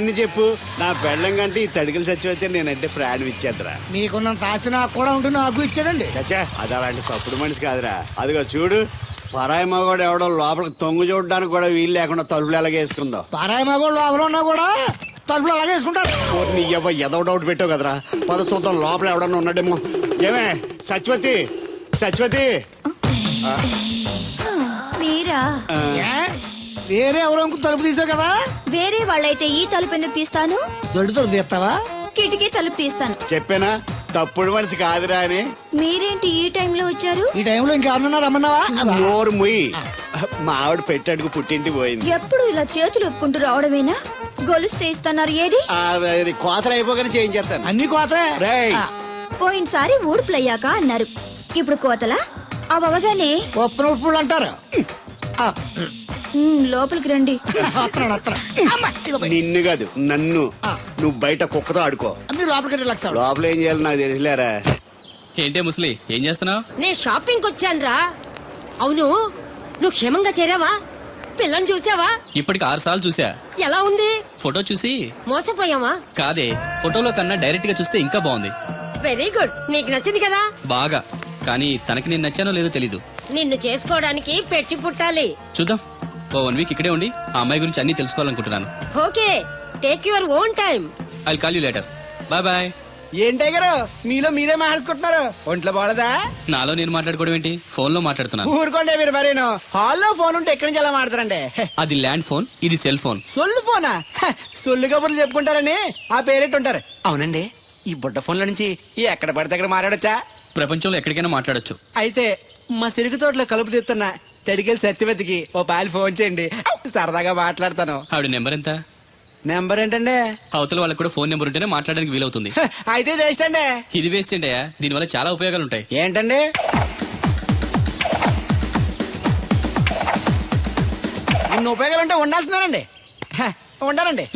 ఎన్ని చెప్పు నా పెళ్ళం కంటే ఈ తడికలు చచ్చిపోతే నేనంటే ప్రాణం ఇచ్చేద్దరా. మీకున్నంత ఆస్తి నాకు కూడా ఉంటుంది, నాకు ఇచ్చాడండి. చచ్చా అది అలాంటి తప్పుడు మనిషి కాదురా. అదిగో చూడు, పరాయి మగోడు ఎవడో లోపలికి తొంగు చూడడానికి కూడా వీలు లేకుండా తలుపులు ఎలాగ వేసుకుందో. పారాయి మగోళ్ళు లోపల ఉన్నా కూడా తలుపులు అలాగే వేసుకుంటారు. నీ ఎదో డౌట్ పెట్టావు కదరా. పద చూద్దాం లోపల ఎవడన్నా ఉన్నాడేమో. ఏమే సత్యవతి, సత్యవతి. మీరా? వేరే ఎవరో తలుపు తీసావు కదా. వేరే వాళ్ళైతే ఈ తలుపు ఎందుకు తీస్తాను? దొడ్డు తలుపు తీస్తావా? కిటికీ తలుపు తీస్తాను. చెప్పానా తప్పుడు మనిషి కాదురా అని. మీరేంటి ఈ టైంలో వచ్చారు? ఈ టైంలో ఇంకెవరన్నా రమ్మన్నావా? నోరు ముయ్యి. మా ఆవిడ పెట్టాడుకు పుట్టింటి పోయింది. ఎప్పుడు ఇలా చేతులు ఒప్పుకుంటూ రావడమేనా? గొలుస్తే ఇస్తున్నారు ఏది? కోతలు అయిపోగానే చేయించేస్తాను. అన్ని కోతే. రేయ్ పోయినసారి ఊడుపులయ్యాక అన్నారు, ఇప్పుడు కోతలా? అవగానే ఒప్పున ఉప్పులు అంటారు. లోపలికి రండి. నిన్ను కాదు నన్ను. నువ్వు బయట కుక్కతో ఆడుకో. మీరు లోపలికి లక్ష. లోపల ఏం చేయాలి నాకు తెలిసిలేరా. ఏంటే ముసలి ఏం చేస్తున్నావు? నేను షాపింగ్ వచ్చానురా. అవును, నువ్వు క్షేమంగా చేరావా? పిల్లని చూసావా? ఇప్పటికి 6 సార్లు చూసా. ఎలా ఉంది? ఫోటో చూసి మోసపోయావా? కాదే, ఫోటోలో కన్నా డైరెక్ట్ గా చూస్తే ఇంకా బాగుంది. వెరీ గుడ్, నీకు నచ్చింది కదా? బాగా. కానీ తనకి నేను నచ్చానో లేదో తెలీదు. నిన్ను చేసుకోవడానికి పెట్టి పుట్టాలి. చూద్దాం. ఓ 1 వీక్ ఇక్కడే ఉండి ఆ అమ్మాయి గురించి అన్ని తెలుసుకోవాలనుకుంటున్నాను. Okay, take your own time. I call you later. Bye bye. ఏంటే గారు మీలో మీరే మాట్లాడుకుంటున్నారు? ఒంట్లో బాగలదా? నాలో నేను మాట్లాడుకోవడం ఏంటి? ఫోన్ లో మాట్లాడుతున్నాను. ఊరుకోండి మీరు మరేను. హాల్లో ఫోన్ ఉంటే ఎక్కడి నుంచి ఎలా మాట్లాడతారండి? అది ల్యాండ్ ఫోన్, ఇది సెల్ ఫోన్. సొల్లు ఫోనా? సొల్లు కబుర్లు చెప్పుకుంటారని ఆ పేరెట్టుంటారు. అవునండి, ఈ బుడ్డ ఫోన్ల నుంచి ఎక్కడ పడితే అక్కడ మాట్లాడొచ్చా? ప్రపంచంలో ఎక్కడికైనా మాట్లాడొచ్చు. అయితే మా సిరుగు తోటలో కలుపు తీస్తున్న తడికెళ్ళి సత్యవతికి ఓ పాలు ఫోన్ చేయండి, సరదాగా మాట్లాడతాను. ఆవిడ నెంబర్ ఎంత? నెంబర్ ఏంటండి? అవతల వాళ్ళకి కూడా ఫోన్ నెంబర్ ఉంటేనే మాట్లాడడానికి వీలవుతుంది. అయితే చేస్తండి. ఇది వేస్ట్ ఏంటయ్యా, దీనివల్ల చాలా ఉపయోగాలు ఉంటాయి. ఏంటండి? ఇన్ని ఉపయోగాలు ఉంటే ఉండాల్సిందేనండి. ఉండాలండి.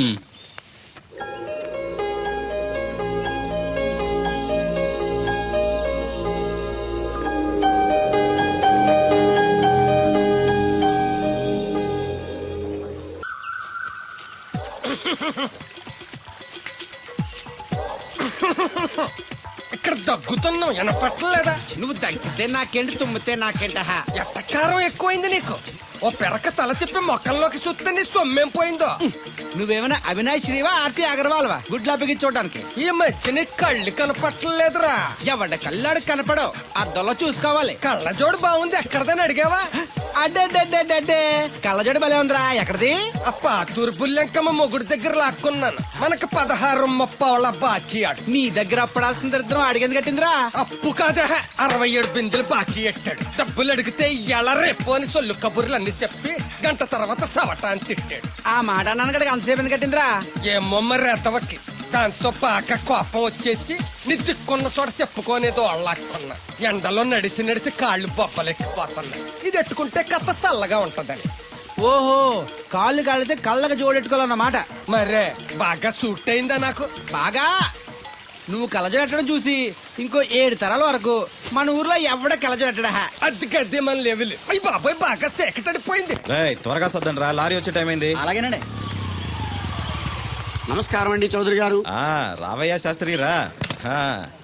ఇక్కడ దగ్గుతున్నావు వినపట్టలేదా? నువ్వు తగ్గితే నాకేంటి, తుమ్మితే నాకేంట? ఎట్టకారం ఎక్కువైంది నీకు. ఓ పెరక తల తిప్పి మొక్కల్లోకి చూస్తే నీ సొమ్మేం పోయిందో. నువ్వేమైనా అవినాష్ శ్రీవా, ఆర్తి అగర్వాల్వా గుడ్లా బిగించోడానికి? ఈ మధ్య నీ కళ్ళు కనపట్టలేదురా. ఎవడ కళ్ళాడు కనపడవు, అద్దంలో చూసుకోవాలి. కళ్ళజోడు బాగుంది, ఎక్కడదని అడిగావా? అడ్డే కళ్ళజోడు భలే ఉందిరా. ఎక్కడిది? ఆ పాతూరు బుల్లెంకమ్మ మొగుడు దగ్గర లాక్కున్నాను. మనకు 16 బాకీ ఆడు. నీ దగ్గర అప్పడాల్సిన దరిద్రం అడిగింది కట్టిందిరా. అప్పు కాదా, 67 బిందెలు బాకీ ఎట్టాడు. డబ్బులు అడిగితే ఎలా రేపు అని సొల్లు కబుర్లు అన్ని చెప్పి గంట తర్వాత సవటాన్ని తిట్టాడు. ఆ మాట అన్నాను అంతసేపు ఎందుకు కట్టిందిరా? ఏమో మరి రెతవకి. దాంతో బాగా కోపం వచ్చేసి నీ దిక్కున్న చోట చెప్పుకోనేదో అళ్ళాక్కున్నా. ఎండలో నడిసి కాళ్ళు బొబ్బలెక్కిపోతున్నాయి. ఇది ఎట్టుకుంటే కథ చల్లగా ఉంటదని. ఓహో, కాళ్ళు కాళ్ళైతే కళ్ళకు జోడెట్టుకోవాలన్నమాట. మరే బాగా సూట్ అయిందా నాకు? బాగా. నువ్వు కళ్ళజోడెట్టడం చూసి ఇంకో 7 తరాల వరకు మన ఊర్లో ఎవడ కళ్ళజోడెట్టడా? అది గడ్డి మన లెవెల్. అయ్యి బాబాయ్ బాగా సేకటడిపోయింది. త్వరగా సర్దండి రా, లారీ వచ్చే టైం అయింది. అలాగేనండి. నమస్కారం అండి చౌదరి గారు. రావయ్యా శాస్త్రి రా.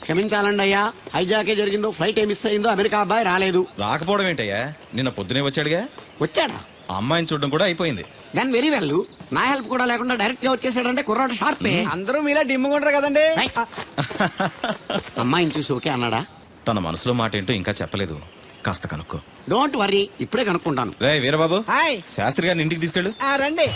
క్షమించాలండి అయ్యా, హైజాకే జరిగిందో, ఫ్లైట్ ఏమి మిస్ అయిందో, అమెరికా అబ్బాయి రాలేదు. రాకపోవడం ఏంటయ్యా, నిన్న పొద్దునే వచ్చాడుగా. వచ్చాడా? అమ్మాయిని చూడడం కూడా అయిపోయింది. దాని వెరీ వెల్. నా హెల్ప్ కూడా లేకుండా డైరెక్ట్ గా వచ్చేసాడంటే కుర్రాడు షార్పే. అందరూ మీలా డిమ్ముకుంటారు కదండి. అమ్మాయిని చూసి ఓకే అన్నాడా? తన మనసులో మాట ఏంటో ఇంకా చెప్పలేదు, కాస్త కనుక్కో. డోంట్ వరీ, ఇప్పుడే కనుక్కుంటాను. రే వీరబాబు, హాయ్. శాస్త్రి గారిని ఇంటికి తీసుకెళ్ళు. రండి.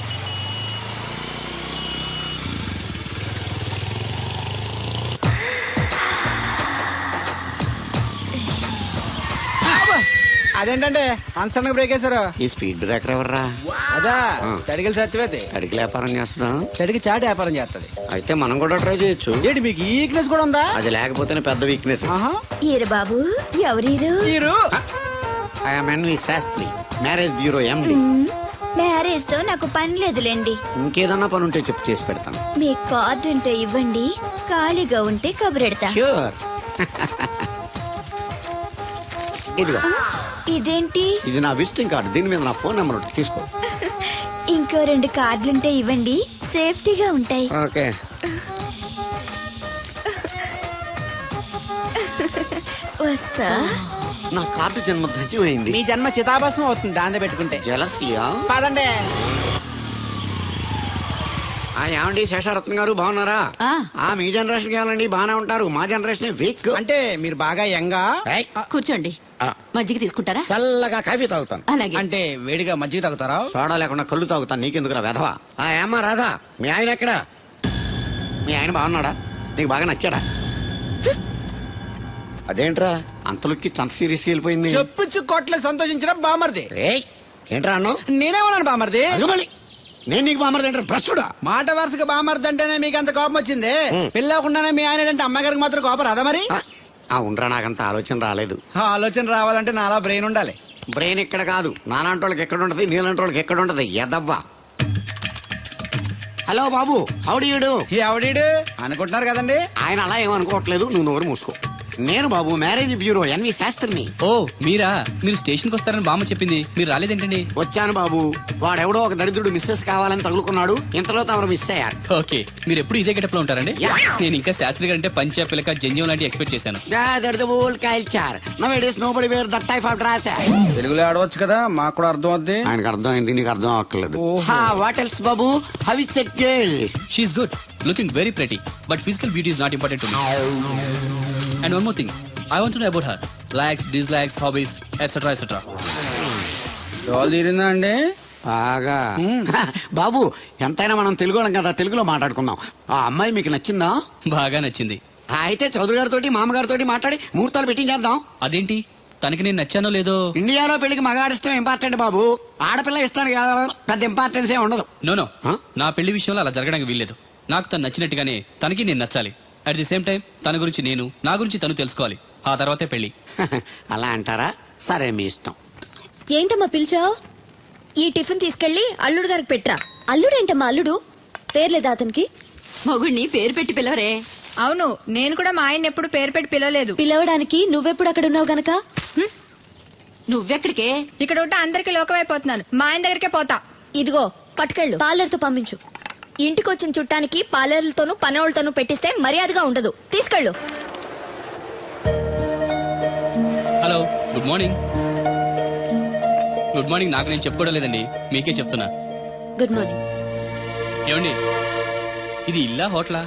అదేంటంటే అన్సడన్ బ్రేక్ వేశారు. ఈ స్పీడ్ బ్రేకర్ ఎవర్రా? అదా తడిగిలి సత్యవతి. అడిగి వ్యాపారం చేస్తున్నాం. తడికి చాటి వ్యాపారం చేస్తది. అయితే మనం కూడా ట్రై చేయొచ్చు. ఏంటి మీకు ఈ వీక్నెస్ కూడా ఉందా? అది లేకపోతేనే పెద్ద వీక్నెస్. ఈరు బాబు, ఎవరీరు? మీరు? I'm NV Shastri, marriage bureau MD. Marriage తో నాకు పని లేదులేండి. ఇంకేదన్నా పని ఉంటే చెప్పు, చేసి పెడతాను. మీ కార్డు ఉంటే ఇవ్వండి, ఖాళీగా ఉంటే కబురెడతా. ష్యూర్. ఇదిగో. ఇదేంటి? ఇది నా విజిటింగ్ కార్డు. దీని మీద నా ఫోన్ నెంబర్ తీసుకో. ఇంకో 2 కార్డులుంటే ఇవ్వండి, సేఫ్టీగా ఉంటాయి. ఓకే. వస్తా. నా కార్డు జన్మ ధన్యమైంది. మీ జన్మ చితాభాసం అవుతుంది దాంతో పెట్టుకుంటే. జలసియా? పదండి. ఏమండి శేషారత్న గారు బాగున్నారా? మీ జనరేషన్ కావాలండి, బాగానే ఉంటారు. మా జనరేషన్ వీక్. అంటే మీరు బాగా యంగా. కూర్చోండి, మజ్జిగ తీసుకుంటారా? చల్లగా కాఫీ తాగుతాను. అలాగే. అంటే వేడిగా మజ్జిగ తాగుతారా? సోడా లేకుండా కళ్ళు తాగుతాను. నీకెందుకురా వెధవా? ఏమ్మా రాధా, మీ ఆయన ఎక్కడా? మీ ఆయన బాగున్నాడా? నీకు బాగా నచ్చాడా? అదేంట్రా అంతలోకి చంత సీరియస్ వెళ్ళిపోయింది? చెప్పుచ్చు కొట్ల సంతోషించిన బామర్ది. ఏయ్, ఏంట్రా అన్నావు? నేనేమన్నాను బామర్ది? అగమలి, నేను నీకు బామర్ది ఏంట్రా? ప్రస్తుడా మాట వరుసగా బామర్ది అంటేనే మీకు అంత కోపం వచ్చింది. పిల్లకుండానే మీ ఆయన అంటే అమ్మగారికి మాత్రం కోపం రాదా మరి? ఉండరా, నాకంత ఆలోచన రాలేదు. ఆ ఆలోచన రావాలంటే నాలా బ్రెయిన్ ఉండాలి. బ్రెయిన్ ఇక్కడ కాదు, నాలాంటి వాళ్ళకి ఎక్కడ ఉంటది, నీలాంటి వాళ్ళకి ఎక్కడ ఉంటది? ఎదవ్వా. హలో బాబు, హౌ డు యు డు? ఎవడీడు అనుకుంటున్నారు కదండి. ఆయన అలా ఏమనుకోవట్లేదు, నువ్వు నోరు మూసుకో. నేను బాబు మ్యారేజ్ బ్యూరో ఎన్వి శాస్త్రిని. ఓ మీరా? మీరు స్టేషన్కి వస్తారని బామ్మ చెప్పింది, మీరు రాలేదేంటండి? వచ్చాను బాబు. వాడెవడో ఒక దరిద్రుడు మిస్సెస్ కావాలని తగులుకున్నాడు, ఇంతలో తమరు మిస్ అయ్యారు. ఓకే, మీరు ఎప్పుడు ఇదే గెటప్ లో ఉంటారండి? యా. నేను ఇంకా శాస్త్రి గారు అంటే పంచ పిలక జంజం లాంటి ఎక్స్పెక్ట్ చేశాను. తెలుగులో ఆడవచ్చు కదా, మాకు కూడా అర్థం అవుద్ది. ఆయనకు అర్థమైంది, నీకు అర్థం అవ్వట్లేదు. వాట్ ఎల్స్ బాబు? How is that girl? She's good, looking very pretty, but physical beauty is not important to me. And one more thing, I want to know about her. Likes, dislikes, hobbies, etc. etc. డోల్ తీరిందా అండి? బాగా. బాబు ఎంతైనా మనం తెలుగు వాళ్ళం కదా, తెలుగులో మాట్లాడుకుందాం. ఆ అమ్మాయి మీకు నచ్చిందా? బాగా నచ్చింది. అయితే చౌదరి గారితో మామగారితో మాట్లాడి ముహూర్తాలు పెట్టించేద్దాం. అదేంటి, తనకి నేను నచ్చానో లేదో? ఇండియాలో పెళ్లికి మగాడిష్టం ఇంపార్టెంట్ బాబు, ఆడపిల్ల ఇష్టానికి పెద్ద ఇంపార్టెన్స్ ఏ ఉండదు. నో నా పెళ్లి విషయంలో అలా జరగడానికి వీల్లేదు. నాకు తను నచ్చినట్టుగానే తనకి నేను నచ్చాలి. అట్ ది సేమ్ టైం తన గురించి నేను, నా గురించి తను తెలుసుకోవాలి. ఆ తర్వాతే పెళ్లి. అలా అంటారా? సరే, మీ ఇష్టం. ఏంటమ్మా పిలిచావు? ఈ టిఫిన్ తీసుకెళ్లి అల్లుడు గారికి పెట్టరా. అల్లుడేంటమ్మా అల్లుడు? పేర్లేదా అతనికి? మొగుడిని పేరు పెట్టి పిలవరే. అవును, నేను కూడా మా ఆయన ఎప్పుడు పేరు పెట్టి పిలవలేదు. పిలవడానికి నువ్వెప్పుడు అక్కడ ఉన్నావు గనక. నువ్వెక్కడికే? ఇక్కడ ఉంటే అందరికి లోకమైపోతున్నాను. మా ఆయన దగ్గరికే పోతా. ఇదిగో పట్టుకెళ్ళు, పార్లర్తో పంపించు. ఇంటికొచ్చిన చుట్టానికి పార్లర్లతోనూ పనోళ్ళతోనూ పెట్టిస్తే మర్యాదగా ఉండదు. తీసుకెళ్ళు. Hello, good morning. Good morning నాకు నేను చెప్పుకోవడం లేదండి, మీకే చెప్తున్నా. Good morning. ఏమండి, ఇది ఇల్లా హోటలా?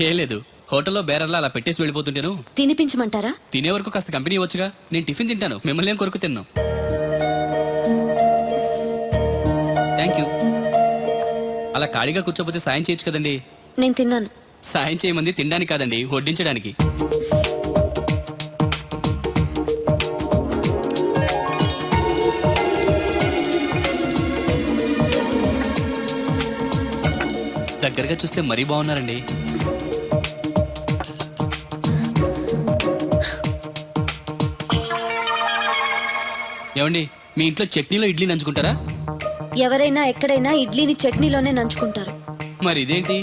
ఏం లేదు, హోటల్లో బేరర్లా అలా పెట్టేసి వెళ్ళిపోతుంటేను. తినిపించమంటారా? తినే వరకు కాస్త కంపెనీ ఇవ్వచ్చుగా. నేను టిఫిన్ తింటాను, మిమ్మల్ని ఏం కొరకు తిన్నాను. Thank you. అలా ఖాళీగా కూర్చోపోతే సాయం చేయొచ్చు కదండి. నేను తిన్నాను. సాయం చేయమంది తినడానికి కాదండి, వడ్డించడానికి. దగ్గరగా చూస్తే మరీ బాగున్నారండి. ఏమండి, మీ ఇంట్లో చట్నీలో ఇడ్లీ నంచుకుంటారా? ఎవరైనా ఎక్కడైనా ఇడ్లీని చట్నీలోనే నంచుకుంటారు. మరి ఇదేంటి?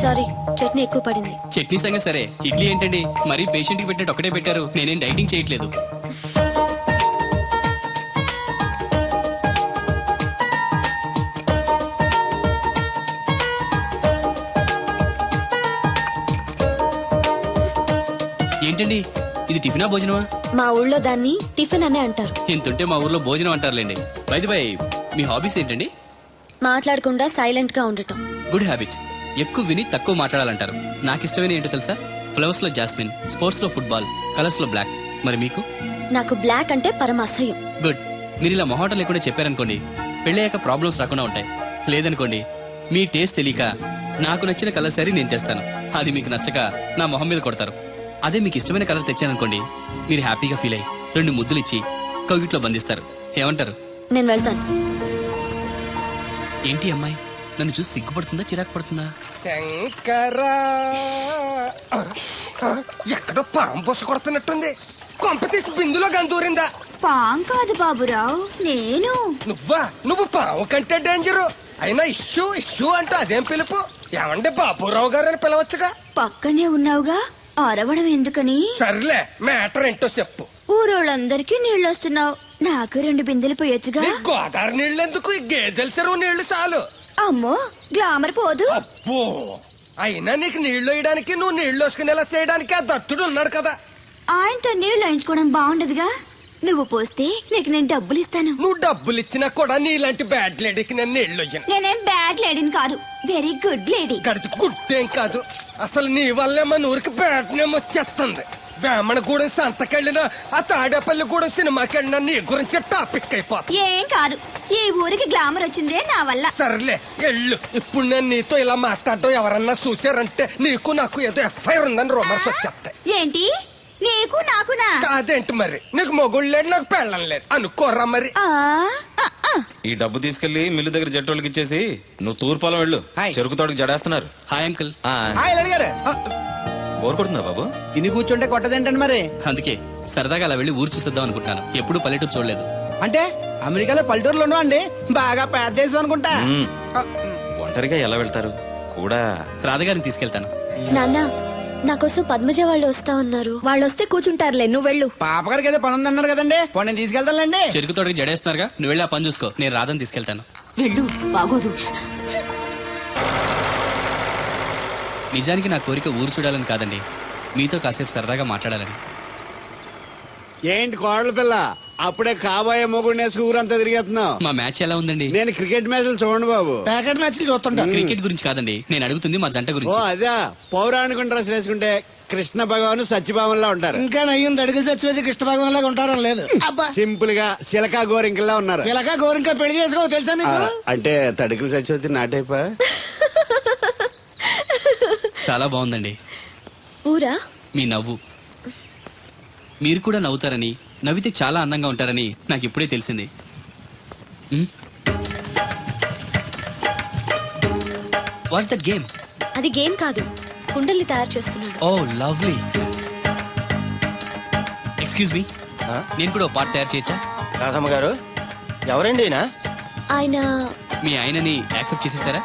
సారీ, చట్నీ ఎక్కువ పడింది. చట్నీ సంగతి సరే, ఇడ్లీ ఏంటండి మరీ పేషెంట్ కి పెట్టినట్టు ఒకటే పెట్టారు. నేనేం డైటింగ్ చేయట్లేదు. ఏంటండి, ఇది టిఫినా భోజనమా? మా ఊళ్ళో దాన్ని టిఫిన్ అనే అంటారు. ఇంతుంటే మా ఊర్లో భోజనం అంటారులేండి. బై ది బై, మీ హాబీస్ ఏంటండి? మాట్లాడకుండా సైలెంట్ గా ఉండటం. Good habit. ఎక్కువ విని తక్కువ మాట్లాడాలంటారు. నాకు ఇష్టమైన ఏంటో తెలుసా? ఫ్లవర్స్ లో జాస్మిన్, స్పోర్ట్స్ లో ఫుట్బాల్, కలర్స్ లో బ్లాక్. మరి మీకు? నాకు బ్లాక్ అంటే పరమ అసహ్యం. గుడ్. మీరు ఇలా మొహమాట లేకుండా చెప్పారనుకోండి, పెళ్ళయ్యాక ప్రాబ్లమ్స్ రాకుండా ఉంటాయి. లేదనుకోండి, మీ టేస్ట్ తెలియక నాకు నచ్చిన కలర్ సారీ నేను తెస్తాను, అది మీకు నచ్చక నా మొహం మీద కొడతారు. అదే మీకు ఇష్టమైన కలర్ తెచ్చాననుకోండి, మీరు హ్యాపీగా ఫీల్ అయ్యి 2 ముద్దులు ఇచ్చి కవిట్లో బంధిస్తారు. ఏమంటారు? నేను వెళ్తాను. ఏంటి అమ్మాయి నన్ను చూసి సిగ్గుపడుతుందా, చిరాకు పడుతుందా? శంకరా, ఎక్కడో పాము పొస కొడుతున్నట్టుంది. కొంప తీసి బిందులో గందూరిందా? పాం కాదు బాబురావు, నేను. నువ్వు పాము కంటే డేంజరు. అయినా ఇష్యూ ఇష్యూ అంటూ అదేం పిలుపు? ఏమండి బాబురావు గారు అని పిలవచ్చుగా. పక్కనే ఉన్నావుగా, అరవడం ఎందుకని? సర్లే, మ్యాటర్ ఏంటో చెప్పు. ఊరోళ్ళందరికీ నీళ్ళొస్తున్నావు, నాకు 2 బిందెలు పోయొచ్చుగా. నీ గోదావరి నీళ్ళు ఎందుకు? ఈ గేదెల చెరువు నీళ్లు చాలు. అమ్మో గ్లామర్ పోదు. అబ్బో, అయినా నీకు నీళ్లు వేయడానికి, నువ్వు నీళ్లు వేసుకునేలా చేయడానికి ఆ దత్తుడు ఉన్నాడు కదా. ఆయనతో నీళ్లు వేయించుకోవడం బాగుండదుగా. నువ్వు పోస్తే నీకు నేను డబ్బులు ఇస్తాను. నువ్వు డబ్బులు ఇచ్చినా కూడా నీలాంటి బ్యాడ్ లేడీకి నేను నీళ్లు వేయను. నేనేం బ్యాడ్ లేడీని కాదు, వెరీ గుడ్ లేడీ. గడిచి గుడ్డేం కాదు. అసలు నీ వల్లే మన ఊరికి బ్యాడ్ నేమ్ వచ్చేస్తుంది. బ్రాహ్మణగూడెం సంతకెళ్ళినా, ఆ తాడేపల్లిగూడెం సినిమాకెళ్ళినా నీ గురించి టాపిక్ అయిపోతుంది. ఏం కాదు, ఈ ఊరికి గ్లామర్ వచ్చిందే నా వల్ల. సర్లే ఎళ్ళు. ఇప్పుడు నేను నీతో ఇలా మాట్లాడటం ఎవరన్నా చూసారంటే నీకు నాకు ఏదో ఎఫ్ఐఆర్ ఉందని రూమర్స్ వచ్చేస్తాయి. ఏంటి నీకు నాకునా? కాదేంటి మరి? నీకు మొగుడు లేడు, నాకు పెళ్ళం లేదు అనుకోరా మరి. ఆ, ఆ, ఆ. ఈ డబ్బు తీసుకెళ్లి మిల్లు దగ్గర జట్టోళ్ళకి ఇచ్చేసి నువ్వు తూర్పాలం వెళ్ళు. హాయ్. చెరుకు తోటకి జడేస్తున్నారు. Hi uncle. హాయ్ అడిగారు. బోర్ కొడుతుందా బాబు? ఇన్ని కూర్చుంటే కొట్టదేంటండి మరి? అందుకే సరదాగా అలా వెళ్ళి ఊరు చూసేద్దాం అనుకుంటాను. ఎప్పుడు పల్లెటూరు చూడలేదు. అంటే అమెరికాలో పల్లెటూరులో ఉన్నావు అండి, బాగా పెద్ద దేశం అనుకుంటా. మ్మ్. ఒంటరిగా ఎలా వెళ్తారు కూడా? రాధగారిని తీసుకెళ్తాను. నాన్న నా కోసం పద్మజ వాళ్ళు వస్తా ఉన్నారు. వాళ్ళు వస్తే కూర్చుంటారులే, నువ్వు వెళ్ళు. పాప గారికి ఏదో పని ఉందన్నారు కదండి, పోనీ నేను తీసుకెళ్తానులేండి. చెరుకు తోటకి జడేస్తున్నారుగా, నువ్వు వెళ్ళి ఆ పని చూసుకో. నేను రాధని తీసుకెళ్తాను. వెళ్ళు, బాగోదు. నిజానికి నా కోరిక ఊరు చూడాలని కాదండి, మీతో కాసేపు సరదాగా మాట్లాడాలని. ఏంటి కోడల పిల్ల, అప్పుడే కాబోయే మొగుడు నేసుకు ఊరంతా తిరిగేస్తున్నావు. మా మ్యాచ్ ఎలా ఉందండి? నేను క్రికెట్ మ్యాచ్లు చూడండి బాబు. ప్యాకెట్ మ్యాచ్లు చూస్తుంటా. క్రికెట్ గురించి కాదండి, నేను అడుగుతుంది మా జంట ఓ గురించి. అదే, పౌరాణిక డ్రెస్ వేసుకుంటే కృష్ణ భగవాన్ సత్యభావంలా ఉంటారు. ఇంకా నయ్యం అడిగిన చచ్చిపోతే కృష్ణ భగవాన్ లాగా ఉంటారని లేదు. అబ్బా, సింపుల్ గా సిలకా గోరింకల్లా ఉన్నారు. ఇలాగా గోరింకా పెళ్లి చేసుకో తెలుసా మీకు? అంటే తడికలు సచ్చిపోతే నాటైపా. చాలా బాగుందండి ఊరా మీ నవ్వు. మీరు కూడా నవ్వుతారని, నవ్వితే చాలా అందంగా ఉంటారని నాకు ఇప్పుడే తెలిసింది. What's that game? అది గేమ్ కాదు, కుండల్ని తయారు చేస్తున్నాడు. Oh lovely. ఎక్స్క్యూజ్ మీ, నేను కూడా ఓ పార్ట్ తయారు చేయొచ్చా? రాధమ్మ గారు ఎవరండి? ఆయన మీ ఆయనని యాక్సెప్ట్ చేసేసారా?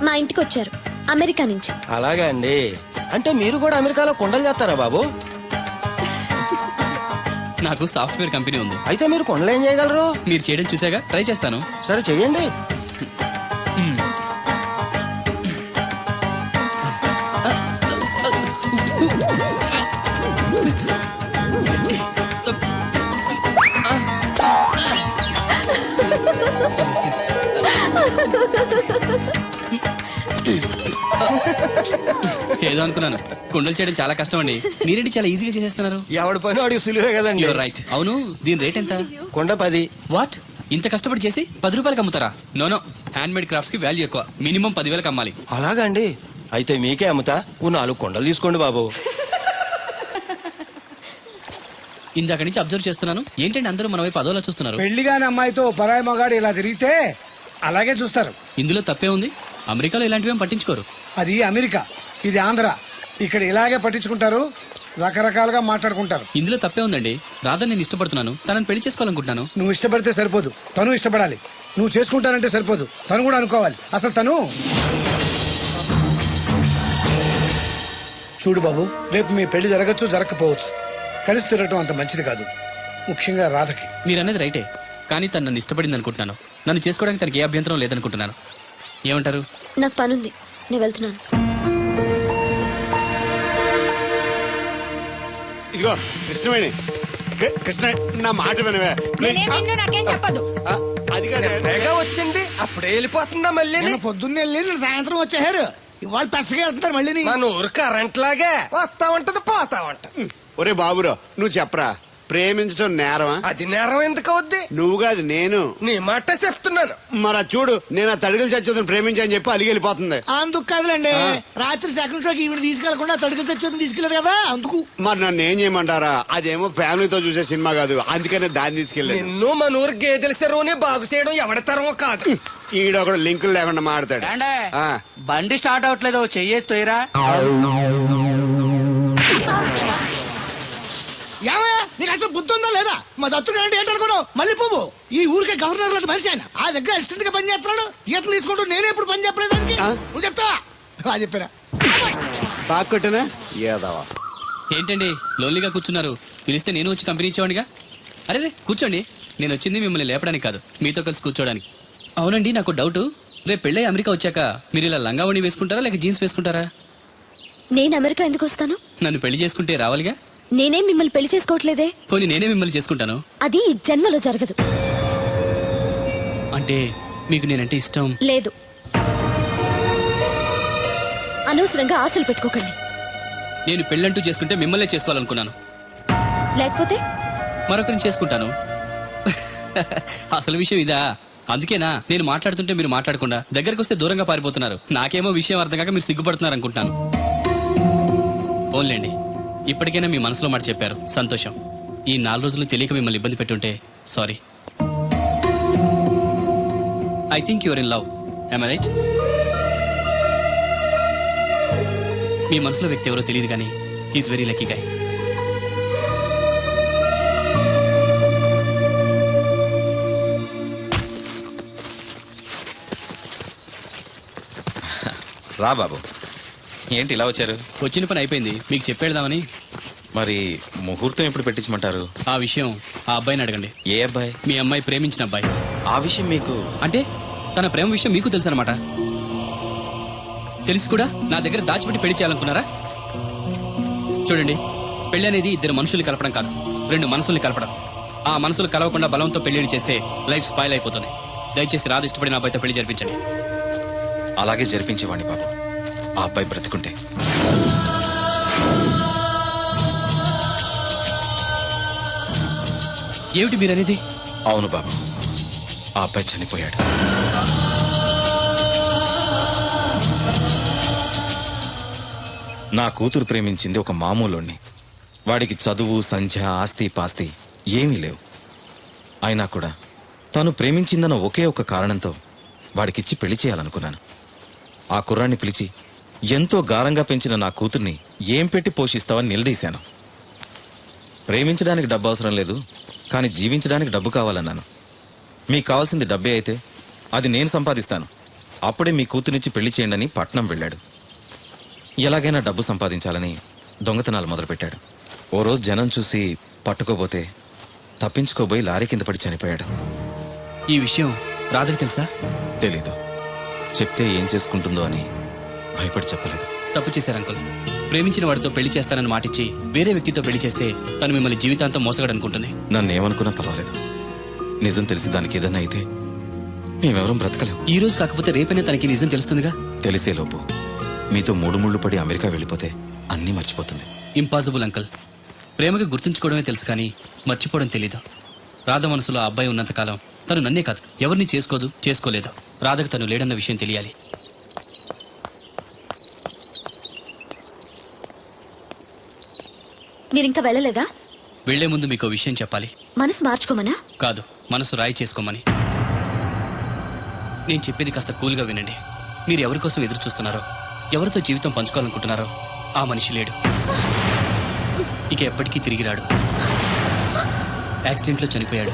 మా ఇంటికి వచ్చారు అమెరికా నుంచి. అలాగా అండి, అంటే మీరు కూడా అమెరికాలో కొండలు చేస్తారా బాబు? నాకు సాఫ్ట్వేర్ కంపెనీ ఉంది. అయితే మీరు కొండలు ఏం చేయగలరు? మీరు చేయడం చూసాగా, ట్రై చేస్తాను. సరే చెయ్యండి. ఏదో అనుకున్నాను. కుండలు చేయడం చాలా కష్టం అండి, మీరేంటి చాలా ఈజీగా చేసేస్తున్నారు. ఎవడి పని వాడికి సులువే కదండి. You're right. అవును, దీని రేట్ ఎంత? కొండ 10. వాట్, ఇంత కష్టపడి చేసి 10 రూపాయలకి అమ్ముతారా? నో, హ్యాండ్ మేడ్ క్రాఫ్ట్స్ కి వాల్యూ ఎక్కువ. మినిమం 10,000కి అమ్మాలి. అలాగా అండి, అయితే మీకే అమ్ముతా. ఓ 4 కొండలు తీసుకోండి బాబు. ఇందాక నుంచి అబ్జర్వ్ చేస్తున్నాను, ఏంటంటే అందరూ మన వైపు అదోలా చూస్తున్నారు. పెళ్లిగాని అమ్మాయితో పరాయి మగాడు ఇలా తిరిగితే అలాగే చూస్తారు. ఇందులో తప్పే ఉంది? అమెరికాలో ఇలాంటివేం పట్టించుకోరు. అది అమెరికా, ఇది ఆంధ్ర. ఇక్కడ ఇలాగే పట్టించుకుంటారు, రకరకాలుగా మాట్లాడుకుంటారు. ఇందులో తప్పే ఉందండి. రాధా నేను ఇష్టపడుతున్నాను, తనని పెళ్లి చేసుకోవాలనుకుంటున్నాను. నువ్వు ఇష్టపడితే సరిపోదు, తను ఇష్టపడాలి. నువ్వు చేసుకుంటానంటే సరిపోదు, తను కూడా అనుకోవాలి. అసలు తను చూడు బాబు, రేపు మీ పెళ్లి జరగచ్చు, జరగకపోవచ్చు. కలిసి తిరగటం అంత మంచిది కాదు, ముఖ్యంగా రాధకి. మీరు అనేది రైటే, కానీ తను నన్ను ఇష్టపడింది అనుకుంటున్నాను. నన్ను చేసుకోవడానికి తనకి ఏ అభ్యంతరం లేదనుకుంటున్నాను. ఏమంటారు? నాకు పనుంది, నేను వెళ్తున్నాను. ఇదిగో కృష్ణవేణి, కృష్ణ నా మాట వినవే. నాకేం చెప్పదు. అది కాదే. తెగ వచ్చింది, అప్పుడే వెళ్ళిపోతుందా మళ్ళీ? పొద్దున్నే వెళ్ళి సాయంత్రం వచ్చేసారు, ఇవాళ పెసగా వెళ్తున్నారు మళ్ళీ. మన ఊరు కరెంట్ లాగే వస్తా ఉంటది, పోతా ఉంటది. ఒరే బాబురో, నువ్వు చెప్పరా, ప్రేమించడం నేరమా? అది నేరం ఎందుకు అవుద్ది? నువ్వు కాదు నేను. నీ మాట చెప్తున్నాను. మరి అది చూడు, నేను ఆ తడికలు చచ్చుదని ప్రేమించని చెప్పి అలిగి వెళ్ళిపోతుంది. అందుకు కాదులేండి, రాత్రి సెకండ్ షోకి ఈవిడ తీసుకెళ్లకుండా తడుగు తెచ్చి తీసుకెళ్లారు కదా, అందుకు. మరి నన్ను ఏం చేయమంటారా? అదేమో ఫ్యామిలీతో చూసే సినిమా కాదు, అందుకనే దాన్ని తీసుకెళ్ళాను. నిన్ను మన ఊరు గేదెల చెరువుని బాగు చేయడం ఎవరి తరమో కాదు. ఈడొకడు లింకులు లేకుండా మాడతాడు. ఆ. బండి స్టార్ట్ అవట్లేదు, చెయ్యేసి తోయరా. నీకు అసలు బుద్ధి ఉందా లేదా? మా దత్తుడు అంటే ఏంటనుకున్నావు? మళ్ళీ పువ్వు ఈ ఊరికే గవర్నర్ లాంటి మనిషి ఆయన. ఆ దగ్గర అసిస్టెంట్ గా పని చేస్తున్నాడు, ఈతలు తీసుకుంటూ నేనే ఇప్పుడు పని చెప్పలేదు దానికి. నువ్వు చెప్తావా? బాగా చెప్పారా? బాగా కొట్టినా ఏదవా. ఏంటండి లోన్లీగా కూర్చున్నారు? పిలిస్తే నేను వచ్చి కంపెనీ ఇచ్చేవాడిగా. అరే కూర్చోండి. నేను వచ్చింది మిమ్మల్ని లేపడానికి కాదు, మీతో కలిసి కూర్చోడానికి. అవునండి, నాకు డౌట్. రేపు పెళ్ళై అమెరికా వచ్చాక మీరు ఇలా లంగావణి వేసుకుంటారా లేక జీన్స్ వేసుకుంటారా? నేను అమెరికా ఎందుకు వస్తాను? నన్ను పెళ్లి చేసుకుంటే రావాలిగా. నేనేం మిమ్మల్ని పెళ్లి చేసుకోవట్లేదే. పోనీ నేనే మిమ్మల్ని చేసుకుంటాను. అది ఈ జన్మలో జరగదు. అంటే మీకు నేనంటే ఇష్టం లేదు. అనవసరంగా ఆశలు పెట్టుకోకండి. నేను పెళ్ళంటూ చేసుకుంటే మిమ్మల్నే చేసుకోవాలనుకున్నాను. లేకపోతే మరొకరిని చేసుకుంటాను. అసలు విషయం ఇదా? అందుకేనా నేను మాట్లాడుతుంటే మీరు మాట్లాడకుండా దగ్గరకు వస్తే దూరంగా పారిపోతున్నారు. నాకేమో విషయం అర్థం కాక మీరు సిగ్గుపడుతున్నారు అనుకుంటున్నాను. ఓన్లేండి, ఇప్పటికైనా మీ మనసులో మాట చెప్పారు, సంతోషం. ఈ 4 రోజులు తెలియక మిమ్మల్ని ఇబ్బంది పెట్టుంటే sorry. I think your in love. Am I right? మీ మనసులో వ్యక్తి ఎవరో తెలియదు కానీ హీఈస్ వెరీ లక్కీ గాయ్. రా బాబు, ఏంటి ఇలా వచ్చారు? వచ్చిన పని అయిపోయింది, మీకు చెప్పేద్దామని. మరి ముహూర్తం ఎప్పుడు పెట్టించమంటారు? ఆ విషయం ఆ అబ్బాయిని అడగండి. ఏ అబ్బాయి? మీ అమ్మాయి ప్రేమించిన అబ్బాయి. ఆ విషయం మీకు అంటే తన ప్రేమ విషయం మీకు తెలుసు అనమాట. తెలిసి కూడా నా దగ్గర దాచిపెట్టి పెళ్లి చేయాలనుకున్నారా? చూడండి, పెళ్లి అనేది 2 మనుషుల్ని కలపడం కాదు, 2 మనసుల్ని కలపడం. ఆ మనసులు కలవకుండా బలంతో పెళ్లిని చేస్తే లైఫ్ స్పాయిల్ అయిపోతుంది. దయచేసి రాదు ఇష్టపడిన అబ్బాయితో పెళ్లి జరిపించండి. అలాగే జరిపించేవాడిని బాబు, ఆ అబ్బాయి బ్రతికుంటే. ఏమిటి మీరనేది? అవును బాబు, ఆ అబ్బాయి చనిపోయాడు. నా కూతురు ప్రేమించింది ఒక మామూలుణ్ణి. వాడికి చదువు, సంధ్య, ఆస్తి పాస్తి ఏమీ లేవు. అయినా కూడా తను ప్రేమించిందన్న ఒకే ఒక కారణంతో వాడికిచ్చి పెళ్లి చేయాలనుకున్నాను. ఆ కుర్రాన్ని పిలిచి ఎంతో గారంగా పెంచిన నా కూతుర్ని ఏం పెట్టి పోషిస్తావని నిలదీశాను. ప్రేమించడానికి డబ్బు అవసరం లేదు, కానీ జీవించడానికి డబ్బు కావాలన్నాను. మీకు కావాల్సింది డబ్బే అయితే అది నేను సంపాదిస్తాను, అప్పుడే మీ కూతురినిచ్చి పెళ్లి చేయండి అని పట్నం వెళ్ళాడు. ఎలాగైనా డబ్బు సంపాదించాలని దొంగతనాలు మొదలుపెట్టాడు. ఓ రోజు జనం చూసి పట్టుకోబోతే తప్పించుకోబోయి లారీ కింద పడి చనిపోయాడు. ఈ విషయం రాధకి తెలుసా? తెలీదు. చెప్తే ఏం చేసుకుంటుందో అని భయపడి చెప్పలేదు. తప్పు చేశారు అంకుల్. ప్రేమించిన వాడితో పెళ్లి చేస్తానని మాటిచ్చి వేరే వ్యక్తితో పెళ్లి చేస్తే తను మిమ్మల్ని జీవితాంతం మోసగడనుకుంటుంది. నన్ను ఏమనుకున్నా పర్వాలేదు, నిజం తెలిసి దానికి ఏదన్నా అయితే మేమెవరం బ్రతకలేం. ఈ రోజు కాకపోతే రేపైనా తనకి నిజం తెలుస్తుందిగా. తెలిసేలోపు మీతో 3 ముళ్ళు పడి అమెరికా వెళ్ళిపోతే అన్నీ మర్చిపోతుంది. Impossible uncle. ప్రేమకి గుర్తుంచుకోవడమే తెలుసు కానీ మర్చిపోవడం తెలీదు. రాధ మనసులో ఆ అబ్బాయి ఉన్నంతకాలం తను నన్నే కాదు ఎవరిని చేసుకోదు, చేసుకోలేదు. రాధకు తను లేడన్న విషయం తెలియాలి. మీరింకా వెళ్ళలేదా? వెళ్లే ముందు మీకు విషయం చెప్పాలి. మనసు మార్చుకోమనా? కాదు, మనసు రాయి చేసుకోమని. నేను చెప్పేది కాస్త కూల్గా వినండి. మీరు ఎవరి కోసం ఎదురు చూస్తున్నారో, ఎవరితో జీవితం పంచుకోవాలనుకుంటున్నారో ఆ మనిషి లేడు, ఇక ఎప్పటికీ తిరిగి రాడు. యాక్సిడెంట్లో చనిపోయాడు.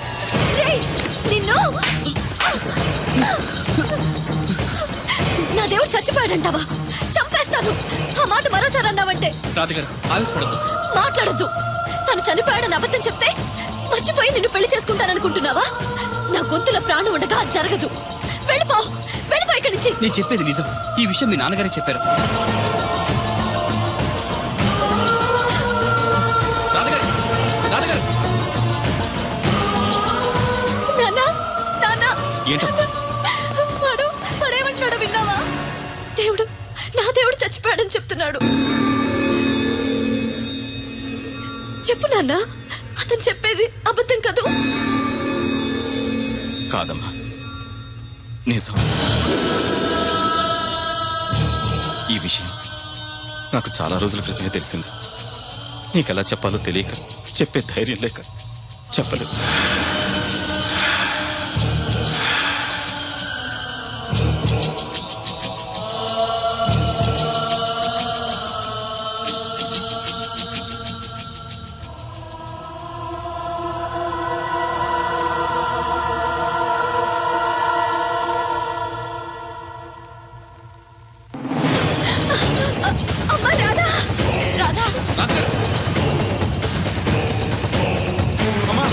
నా దేవుడు చచ్చిపోయాడంటావా? చంపేస్తాను. ఆ మాట మరోసారి అన్నావంటే. రాధగారు ఆవేశపడద్దు, మాట్లాడద్దు. తను చనిపోయాడని అబద్ధం చెప్తే మర్చిపోయి నిన్ను పెళ్లి చేసుకుంటాననుకుంటున్నావా? నా గొంతులో ప్రాణం ఉండగా అది జరగదు. వెళ్ళిపో, వెళ్ళిపో ఇక్కడి నుంచి. నేను చెప్పేది నిజం. ఈ విషయం మీ నాన్నగారే చెప్పారు. రాధగారు, రాధగారు. నాన్నా, నాన్నా. ఏంటమ్మా? వాడేమంటున్నాడో విన్నావా? దేవుడు, నా దేవుడు చచ్చిపోయాడని చెప్తున్నాడు. చెప్పు నాన్న, అతను చెప్పేది అబద్ధం కదూ? కాదమ్మా, నిజం. ఈ విషయం నాకు చాలా రోజుల క్రితమే తెలిసింది. నీకెలా చెప్పాలో తెలియక, చెప్పే ధైర్యం లేక చెప్పలేదు. అమ్మా రాధా, రాధా. రాధగారు. అమ్మా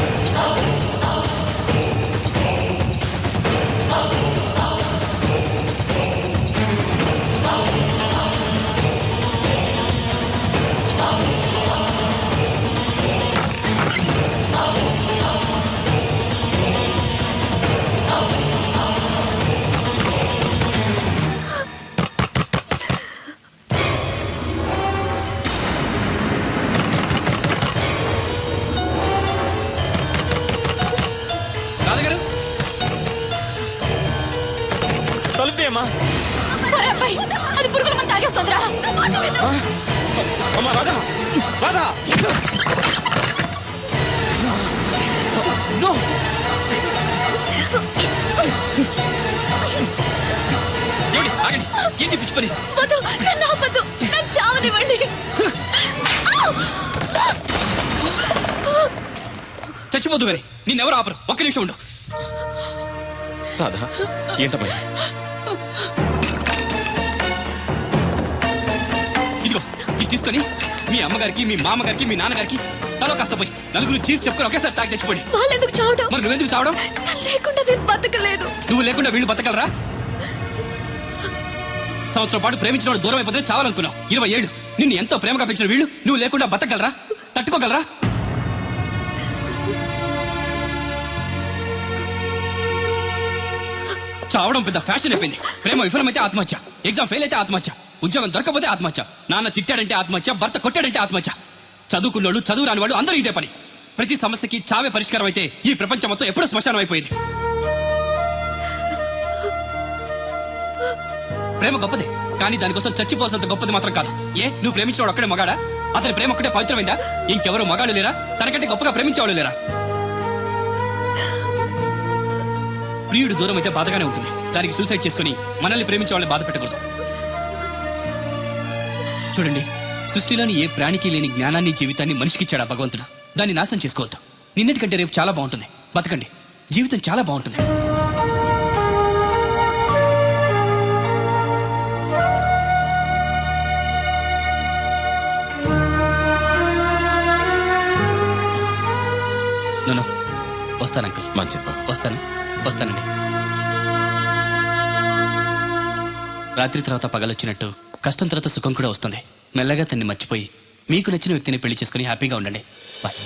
తలుపుతేమ్మా. ఒరే అబ్బాయి, అది పురుగుల మందు తాగేస్తోందిరా. నా మాట విను. అమ్మా రాధా, రాధా. నో. ఏమిటి? ఆగండి. ఏంటి పిచ్చి పని? వద్దు, నన్ను ఆపొద్దు. నన్ను చావనివ్వండి. చచ్చిపోదు గారి నిన్నెవరు ఆపరు. ఒక్క నిమిషం ఉండు. రాధా ఏంటమ్మా? ఇదిగో ఇది తీసుకొని మీ అమ్మగారికి, మీ మామగారికి, మీ నాన్నగారికి తలో కాస్త పోయి నలుగురు చీజ్ చెప్పుకొని ఒకేసారి తాగి చచ్చిపోయి. వాళ్ళెందుకు చావడం? మరి నువ్వెందుకు చావడం? నన్ను లేకుండా నేను బతకలేను. నువ్వు లేకుండా వీళ్ళు బతకలరా? సంవత్సరం పాటు ప్రేమించిన వాడు దూరం అయిపోతే చావాలనుకున్నావు. 20 ఏళ్ళు నిన్ను ఎంతో ప్రేమగా పెంచిన వీళ్ళు నువ్వు లేకుండా బతకగలరా? తట్టుకోగలరా? చావడం పెద్ద ఫ్యాషన్ అయిపోయింది. ప్రేమ విఫలమైతే ఆత్మహత్య, ఎగ్జామ్ ఫెయిల్ అయితే ఆత్మహత్య, ఉద్యోగం దొరకపోతే ఆత్మహత్య, నాన్న తిట్టాడంటే ఆత్మహత్య, భర్త కొట్టాడంటే ఆత్మహత్య. చదువుకున్నోళ్ళు, చదువు రాని వాళ్ళు అందరూ ఇదే పని. ప్రతి సమస్యకి చావే పరిష్కారం అయితే ఈ ప్రపంచం మొత్తం ఎప్పుడూ శ్మశానం అయిపోయింది. ప్రేమ గొప్పదే, కానీ దానికోసం చచ్చిపోవాల్సినంత గొప్పది మాత్రం కాదు. ఏ నువ్వు ప్రేమించేవాడు ఒక్కడే మగాడా? అతని ప్రేమ ఒక్కటే పవిత్రమైందా? ఇంకెవరు మగాళ్ళు లేరా? తనకంటే గొప్పగా ప్రేమించేవాళ్ళు లేరా? ప్రియుడు దూరం అయితే బాధగానే ఉంటుంది. దానికి సూసైడ్ చేసుకుని మనల్ని ప్రేమించే వాళ్ళని బాధ పెట్టకూడదు. చూడండి, సృష్టిలోని ఏ ప్రాణికి లేని జ్ఞానాన్ని, జీవితాన్ని మనిషికిచ్చాడా భగవంతుడు. దాన్ని నాశనం చేసుకోవద్దు. నిన్నటికంటే రేపు చాలా బాగుంటుంది. బతకండి, జీవితం చాలా బాగుంటుంది. నన్ను వస్తాను అంకుల్. మంచిది బాబు. వస్తానండి. రాత్రి తర్వాత పగలొచ్చినట్టు కష్టం తర్వాత సుఖం కూడా వస్తుంది. మెల్లగా తన్ని మర్చిపోయి మీకు నచ్చిన వ్యక్తిని పెళ్లి చేసుకుని హ్యాపీగా ఉండండి. బాయ్.